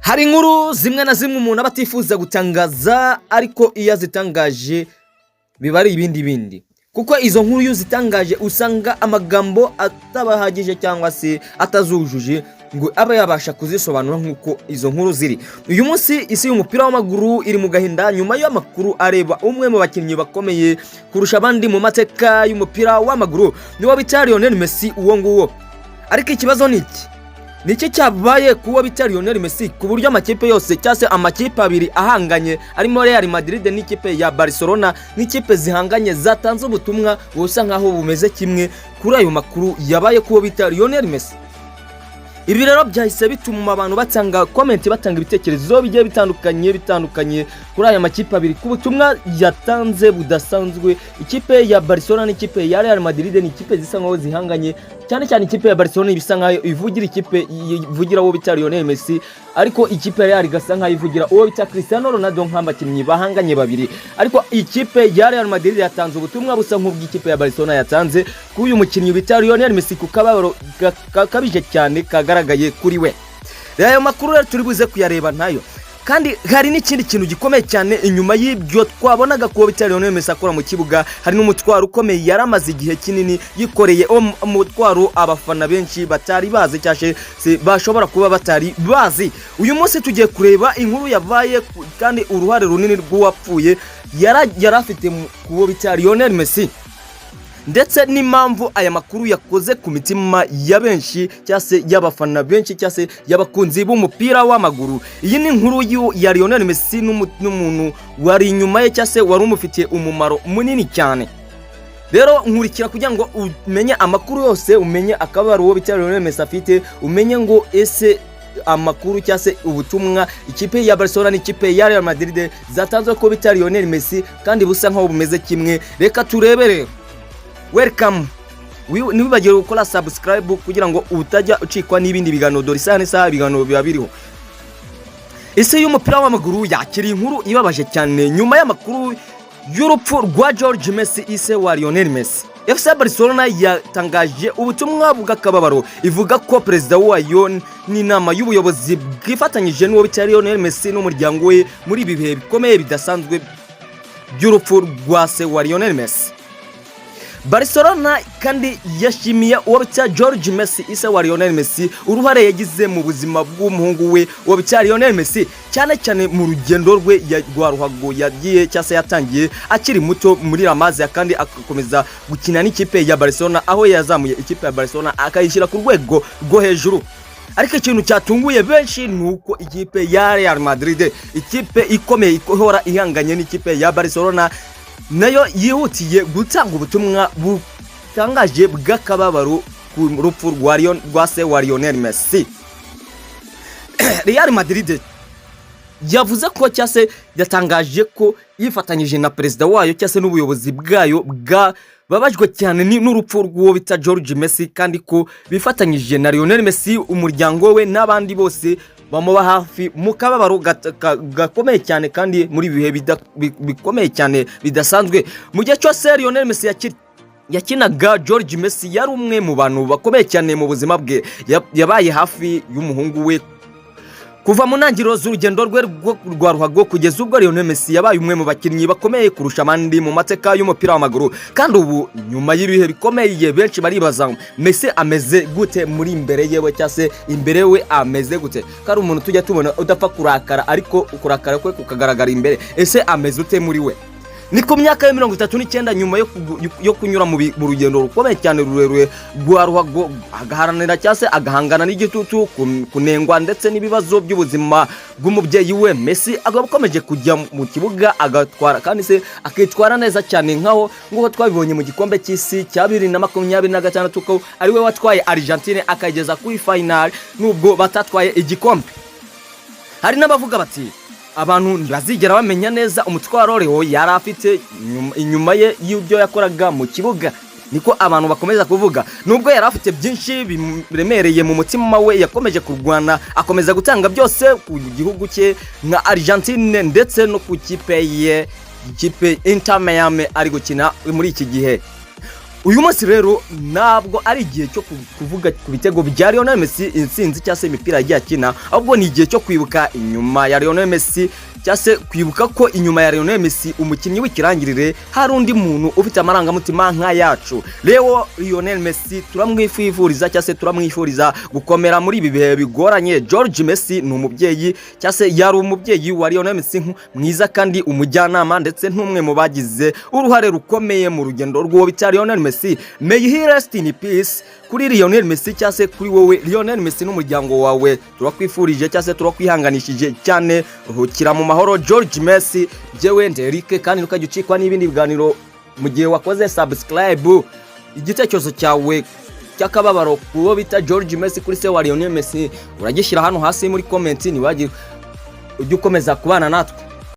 Hari inkuru zimwe na zimwe umuntu abatifuza gutangaza ariko iyo azitangaje biba ari ibindi kuko izo nkuru iyo zitangaje usanga amagambo atabahagije cyangwa se atazujuje ngo aba yabasha kuzisobanura nkuko izo nkuru ziri. Uyu munsi isi y'umupira w'amaguru iri mu gahinda nyuma y'amakuru areba umwe mu bakinnyi bakomeye kurusha abandi mu mateka y'umupira w'amaguru niwo bita Lionel Messi uwo nguwo. Ariko ikibazo ni iki? Niki cyabaye kuwo bita Lionel Messi ku buryo amakipe yose cyase amakipe abiri ahanganye arimo Real Madrid n'ikipe ya Barcelona n'ikipe zihanganye zatanze ubutumwa busa nkaho bumeze kimwe kuri ayo makuru yabaye kuwo bita Lionel Messi. Ibi rero byahise bituma abantu batanga comment batanga ibitekerezo bigiye bitandukanye kuri aya makipe abiri ku butumwa yatanze budasanzwe. Ikipe ya Barcelona n'ikipe ya Real Madrid ni ikipe zisa nkaho zihanganye cyane ikipe ya Barcelona ibisa nkaho ivugira ikipe ivugira uwo bita Lionel Messi, ariko ikipe ya Real gasa nkaho ivugira uwo bita Cristiano Ronaldo nk'abakinnyi bahanganye babiri. Ariko ikipe ya Real Madrid yatanze ubutumwa busa nk'ubw'ikipe ya Barcelona yatanze kuri uyu mukinnyi bita Lionel Messi ku kababaro kabije cyane kagaragaye kuri we. Ayo makuru rero turi buze kuyareba nayo, kandi hari n'ikindi kintu gikomeye cyane inyuma y'ibyo twabonaga ko bita Lionel Messi akora mu kibuga. Hari n'umutwaro ukomeye yaramaze igihe kinini yikoreye umutwaro abafana benshi batari bazi cyashe bashobora kuba batari bazi. Uyu munsi tugiye kureba inkuru yabaye kandi uruhare runini rw'uwapfuye yarafite kubo bita Lionel Messi, ndetse n'impamvu aya makuru yakoze ku mitima ya benshi cyase y'abafana benshi cyase y'abakunzi b'umupira w'amaguru. Iyi ni inkuru ya Lionel Messi n'umuntu wari inyuma ye cyase wari umufitiye umumaro munini cyane. Rero nkurikira kugira ngo umenye amakuru yose, umenye akabaro uwo bita Lionel Messi afite, umenye ngo ese amakuru cyase ubutumwa ikipe ya Barcelona n'ikipe ya Real Madrid zatanzwe ko bita Lionel Messi kandi busa nkaho bumeze kimwe. Reka turebere. Welcome. Nibagire gukora subscribe kugira ngo utajya ucikwa n'ibindi biganiro dore isaha ibiganiro biba biriho. Ese y'umupira w'amaguru yakiri inkuru ibabaje cyane nyuma y'amakuru y'urupfu rwa George Messi ise wa Lionel Messi. FC Barcelona yatangaje ubutumwa bw'akababaro ivuga ko perezida wayo n'inama y'ubuyobozi bwifatanyije n'uwo bita Lionel Messi n'umuryango we muri ibi bihe bikomeye bidasanzwe by'urupfu rwa se wa Lionel Messi. Barcelona kandi yashimiye uwo bita George Messi ise wa Lionel Messi uruhare yagize mu buzima bw'umuhungu we uwo bita Lionel Messi, cyane mu rugendo rwe rwa ruhago yagiye cyase yatangiye akiri muto muri La Masia kandi akakomeza gukina n'ikipe ya Barcelona aho yazamuye ikipe ya Barcelona akayishyira ku rwego rwo hejuru. Ariko ikintu cyatunguye benshi nuko ikipe ya Real Madrid, ikipe ikomeye ihora ihanganye n'ikipe ya Barcelona, nayo yihutiye gutanga ubutumwa butangaje bw'akababaro ku rupfu rwa se wa Lionel Messi. Real Madrid yavuze ko cyase yatangaje ko yifatanyije na perezida wayo cyase n'ubuyobozi bwayo babajwe cyane n'urupfu rw'uwo bita George Messi, kandi ko bifatanyije na Lionel Messi umuryango we n'abandi bose bamuba hafi mu kababaro gakomeye cyane kandi muri bihe bikomeye cyane bidasanzwe. Mu gihe cyose Lionel Messi yakinaga, George Messi yari umwe mu bantu bakomeye cyane mu buzima bwe, yabaye hafi y'umuhungu we kuva mu ntangiriro z'urugendo rwe rwa ruhago kugeza ubwo Lionel Messi yabaye umwe mu bakinnyi bakomeye kurusha abandi mu mateka y'umupira w'amaguru. Kandi ubu nyuma y'ibihe bikomeye benshi baribaza Messi ameze gute muri imbere yewe cyase imbere we ameze gute. Kari umuntu tujya tubona udapfa kurakara ariko ukurakara kwe kukagaragara imbere, ese ameze ute muri we? Ni ku myaka ya 39 nyuma yo kunyura mu rugendo rukomeye cyane rurerure rwa ruhago, agaharanira cyase agahangana n'igitutu kunengwa ndetse n'ibibazo by'ubuzima bw'umubyeyi we, Messi agakomeje kujya mu kibuga agatwara kandi se akitwara neza cyane nkaho twabibonye mu gikombe cy'isi cya 2026 ko ari we watwaye Argentine akageza kuri final nubwo batatwaye igikombe. Hari n'abavuga bati abantu bazigera bamenya neza umutwaro Leo yari afite inyuma ye y'ibyo yakoraga mu kibuga, niko abantu bakomeza kuvuga. Nubwo yari afite byinshi biremereye mu mutima we, yakomeje kurwana akomeza gutanga byose ku gihugu cye nka Argentine ndetse no ku kipe Inter Miami ari gukina muri iki gihe. uyu munsi rero ntabwo ari igihe cyo kuvuga ku bitego bya Lionel Messi insinzi cyangwa se imipira yagiye akina, ahubwo ni igihe cyo kwibuka inyuma ya Lionel Messi cyangwa se kwibuka ko inyuma ya Lionel Messi umukinnyi w'ikirangirire hari undi muntu ufite amarangamutima nk'ayacu. Rero Lionel Messi turamwifuriza cyangwa se turamwifuriza gukomera muri ibi bihe bigoranye. George Messi ni umubyeyi cyangwa se yari umubyeyi wa Lionel Messi mwiza kandi umujyanama ndetse n'umwe mu bagize uruhare rukomeye mu rugendo rw'uwo bita Lionel Messi. May he rest in peace kuri Lionel Messi cyangwa se kuri wowe Lionel Messi n'umuryango wawe, turakwifurije cyangwa se turakwihanganishije cyane. Ruhukira mu mahoro George Messi. Jewe Nderike kandi ntukajye ucikwa n'ibindi biganiro mu gihe wakoze subscribe. Igitekerezo cyawe cy'akababaro kuwo bita George Messi kuri se wa Lionel Messi uragishyira hano hasi muri comment, niwagire ujye ukomeza kubana natwe.